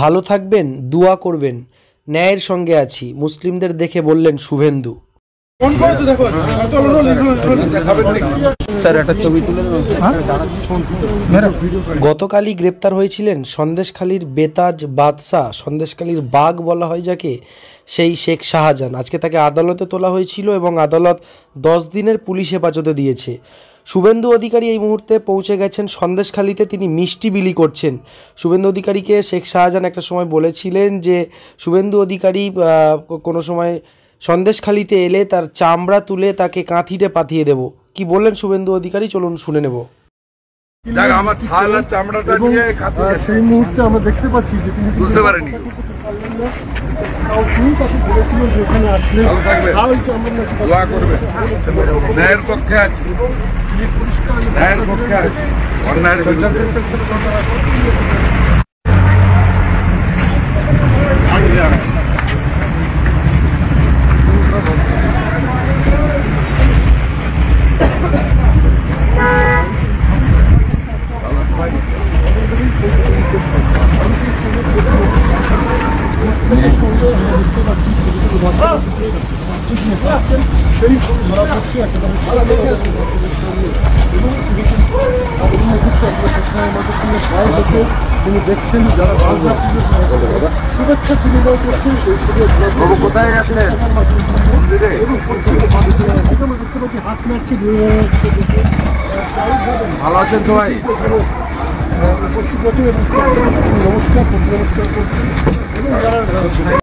ভালো থাকবেন, দোয়া করবেন, ন্যায়ের সঙ্গে আছি, মুসলিমদের দেখে বললেন শুভেন্দু। গতকালই গ্রেপ্তার হয়েছিলেন সন্দেশখালীর বেতাজ বাদশাহ, সন্দেশখালীর বাঘ বলা হয় যাকে, সেই শেখ শাহজাহান। আজকে তাকে আদালতে তোলা হয়েছিল এবং আদালত 10 দিনের পুলিশ হেফাজতে দিয়েছে। শুভেন্দু অধিকারী এই মুহূর্তে পৌঁছে গেছেন সন্দেশখালীতে, তিনি মিষ্টি বিলি করছেন। শুভেন্দু অধিকারীকে শেখ শাহজাহান একটা সময় বলেছিলেন যে শুভেন্দু অধিকারী কোনো সময় সন্দেশখালীতে এলে তার চামড়া তুলে তাকে কাঁথিতে পাঠিয়ে দেব। কি বললেন শুভেন্দু অধিকারী, চলুন শুনে নেব। আমার ছালার চামড়াটা নিয়ে সেই মুহূর্তে আমরা দেখতে পাচ্ছি যে তিনি বুঝতে পারেনি। এখানে আসলে দোয়া করবে, ন্যায়ের পক্ষে আছে, ন্যায়ের পক্ষে আছে, অন্যায়ের বিরুদ্ধে। তিনি দেখছেন যারা শুভেচ্ছা বিনিময় করছেন কোথায় যাচ্ছেন? হাত মারছে। ভালো আছেন সবাই? নমস্কার করছেন এবং যারা